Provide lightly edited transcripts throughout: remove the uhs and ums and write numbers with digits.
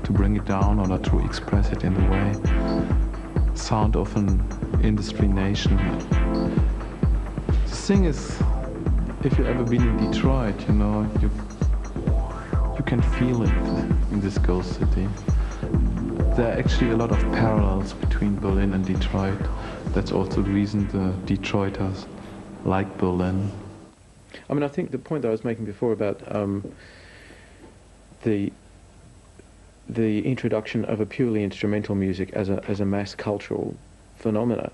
to bring it down or to express it in the way. Sound of an industry nation. The thing is, if you've ever been in Detroit, you know, you can feel it in this ghost city. There are actually a lot of parallels between Berlin and Detroit. That's also the reason the Detroiters like Berlin. I mean, I think the point that I was making before about the introduction of a purely instrumental music as a mass cultural phenomena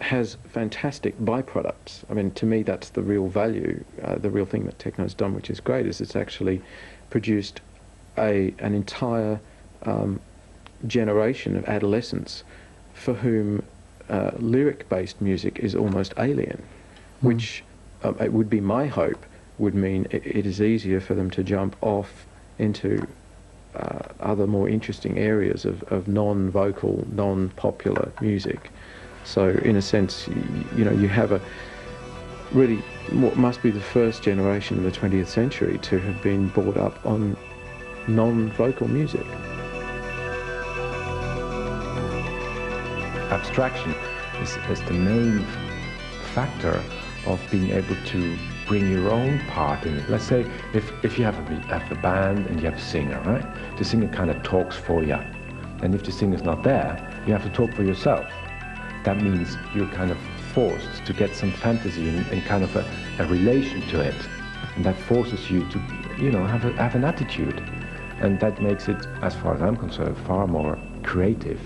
has fantastic byproducts. I mean, to me, that's the real value, the real thing that techno's done, which is great, is it's actually produced an entire generation of adolescents for whom lyric-based music is almost alien, which it would be my hope would mean it is easier for them to jump off into other more interesting areas of non-vocal, non-popular music. So in a sense, you know, you have a really what must be the first generation of the 20th century to have been brought up on non-vocal music. Abstraction is the main factor of being able to bring your own part in it. Let's say if you have a band and you have a singer, right? The singer kind of talks for you. And if the singer's not there, you have to talk for yourself. That means you're kind of forced to get some fantasy and kind of a relation to it. And that forces you to, you know, have an attitude. And that makes it, as far as I'm concerned, far more creative.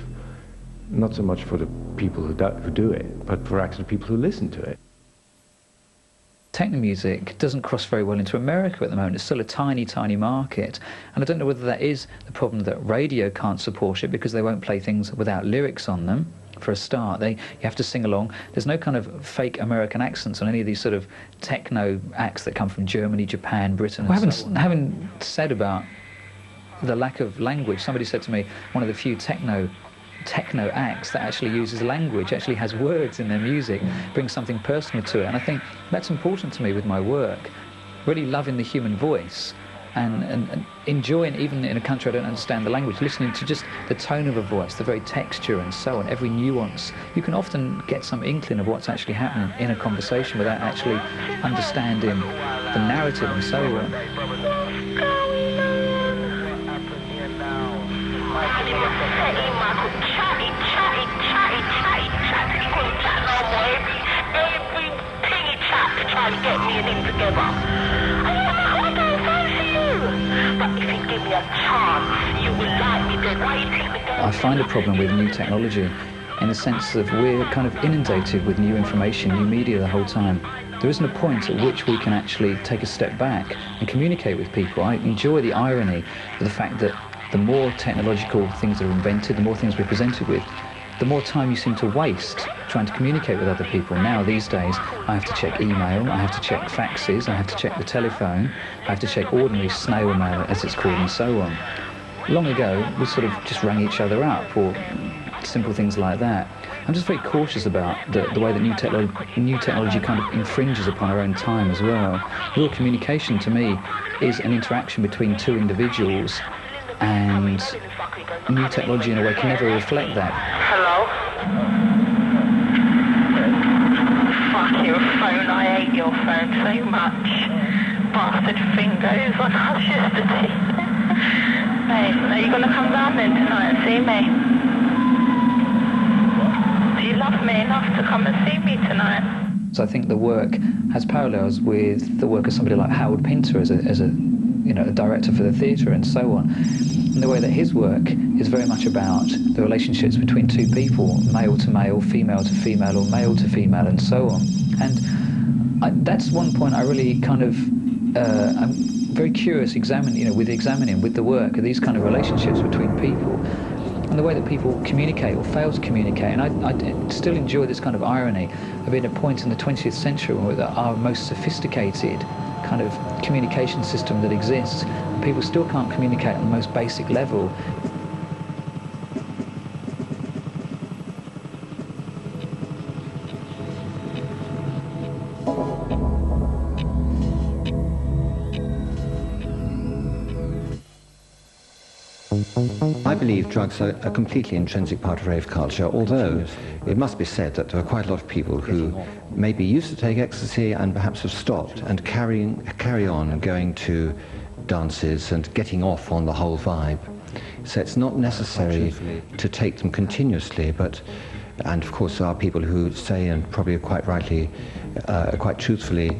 Not so much for the people who do it, but for actually people who listen to it. Techno music doesn't cross very well into America at the moment. It's still a tiny, tiny market. And I don't know whether that is the problem that radio can't support it because they won't play things without lyrics on them. For a start, you have to sing along. There's no kind of fake American accents on any of these sort of techno acts that come from Germany, Japan, Britain, and so on. Having said about the lack of language, somebody said to me, one of the few techno acts that actually uses language, actually has words in their music, brings something personal to it. And I think that's important to me with my work, really loving the human voice and enjoying, even in a country I don't understand the language, listening to just the tone of a voice, the very texture and so on, every nuance. You can often get some inkling of what's actually happening in a conversation without actually understanding the narrative and so on. I find a problem with new technology in the sense that we're kind of inundated with new information, new media the whole time. There isn't a point at which we can actually take a step back and communicate with people. I enjoy the irony of the fact that the more technological things that are invented, the more things we're presented with, the more time you seem to waste trying to communicate with other people. Now, these days, I have to check email, I have to check faxes, I have to check the telephone, I have to check ordinary snail mail, as it's called, and so on. Long ago, we sort of just rang each other up, or simple things like that. I'm just very cautious about the way that new technology kind of infringes upon our own time as well. Real communication, to me, is an interaction between two individuals, and new technology in a way can never reflect that. Hello? Fuck your phone, I hate your phone so much. Bastard fingers on us yesterday. Hey, are you gonna come down then tonight and see me? Do you love me enough to come and see me tonight? So I think the work has parallels with the work of somebody like Howard Pinter as a director for the theatre and so on. And the way that his work is very much about the relationships between two people, male to male, female to female, or male to female, and so on. And that's one point I really kind of, I'm very curious with the work of these kind of relationships between people, and the way that people communicate or fail to communicate. And I still enjoy this kind of irony of being at a point in the 20th century where our most sophisticated kind of communication system that exists, people still can't communicate on the most basic level. I believe drugs are a completely intrinsic part of rave culture, although it must be said that there are quite a lot of people who maybe used to take ecstasy and perhaps have stopped and carry on going to dances and getting off on the whole vibe. So it's not necessary to take them continuously, and of course there are people who say, and probably quite rightly, quite truthfully,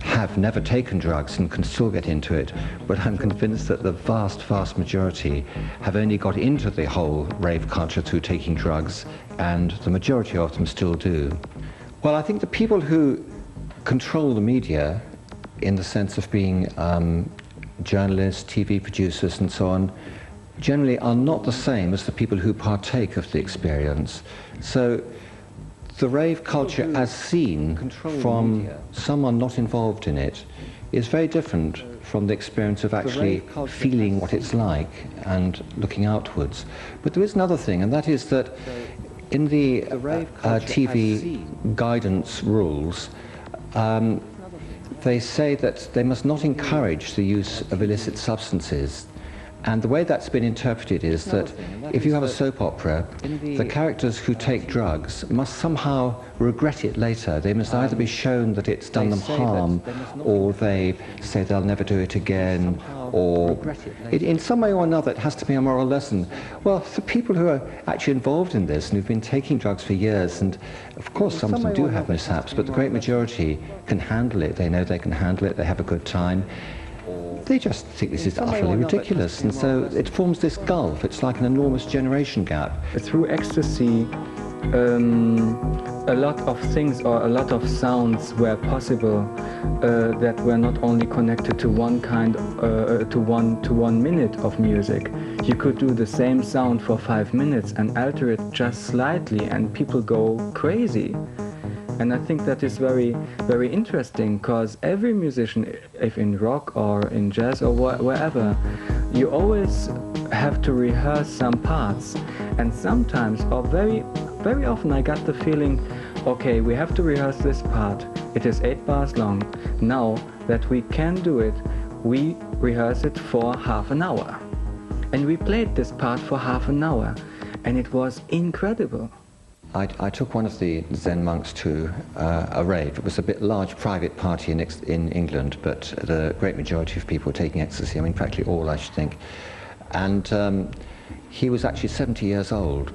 have never taken drugs and can still get into it, but I'm convinced that the vast, vast majority have only got into the whole rave culture through taking drugs, and the majority of them still do. Well, I think the people who control the media, in the sense of being journalists, TV producers and so on, generally are not the same as the people who partake of the experience. So the rave culture as seen from someone not involved in it is very different from the experience of actually feeling what it's like and looking outwards. But there is another thing, and that is that in the TV guidance rules, they say that they must not encourage the use of illicit substances. And the way that's been interpreted is that if you have a soap opera, the characters who take drugs must somehow regret it later. They must either be shown that it's done them harm, or they say they'll never do it again, or in some way or another it has to be a moral lesson. Well, for people who are actually involved in this and who've been taking drugs for years, and of course some of them do have mishaps, but the great majority can handle it. They know they can handle it, they have a good time. They just think this is utterly ridiculous, and so it forms this gulf. It's like an enormous generation gap. Through ecstasy, a lot of things or a lot of sounds were possible that were not only connected to one kind, to one minute of music. You could do the same sound for 5 minutes and alter it just slightly, and people go crazy. And I think that is very, very interesting, because every musician, if in rock or in jazz or wherever, you always have to rehearse some parts. And sometimes, or very, very often, I got the feeling, okay, we have to rehearse this part. It is 8 bars long. Now that we can do it, we rehearse it for half an hour. And we played this part for half an hour, and it was incredible. I took one of the Zen monks to a rave. It was a bit large private party in England, but the great majority of people were taking ecstasy. I mean, practically all, I should think. And he was actually 70 years old,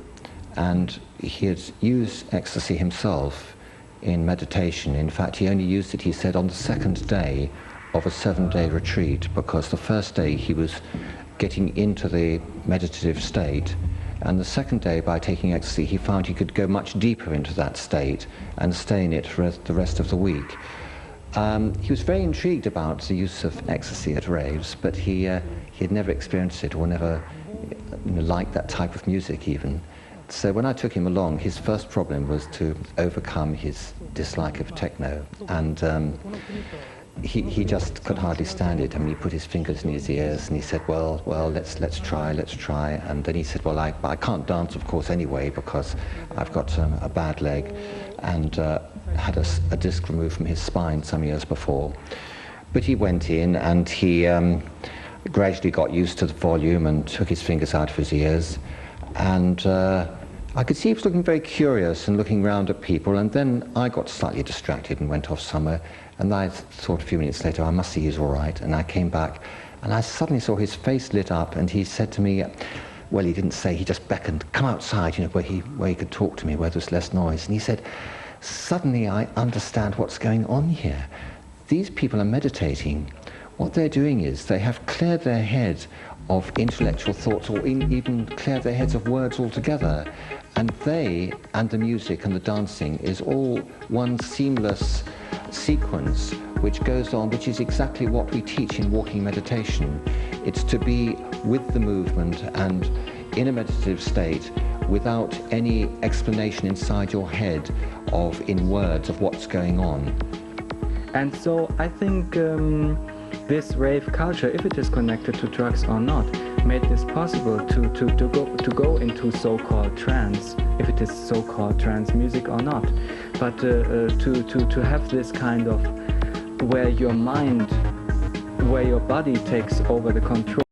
and he had used ecstasy himself in meditation. In fact, he only used it, he said, on the second day of a 7-day retreat, because the first day he was getting into the meditative state, and the second day, by taking ecstasy, he found he could go much deeper into that state and stay in it for the rest of the week. He was very intrigued about the use of ecstasy at raves, but he had never experienced it or never liked that type of music even. So when I took him along, his first problem was to overcome his dislike of techno, and he just could hardly stand it. I mean, he put his fingers in his ears and he said, well, let's try. And then he said, well, I can't dance, of course, anyway, because I've got a bad leg, and had a disc removed from his spine some years before. But he went in and he gradually got used to the volume and took his fingers out of his ears. And I could see he was looking very curious and looking round at people, and then I got slightly distracted and went off somewhere. And I thought a few minutes later, I must see he's all right. And I came back, and I suddenly saw his face lit up, and he said to me, well, he didn't say, he just beckoned, come outside, where he could talk to me, where there's less noise. And he said, suddenly I understand what's going on here. These people are meditating. What they're doing is they have cleared their head of intellectual thoughts, or even cleared their heads of words altogether. And they, and the music and the dancing, is all one seamless sequence which goes on, which is exactly what we teach in walking meditation. It's to be with the movement and in a meditative state without any explanation inside your head in words of what's going on. And so I think this rave culture, if it is connected to drugs or not, made this possible to go into so-called trance, if it is so-called trance music or not, but to have this kind of where your mind, where your body takes over the control.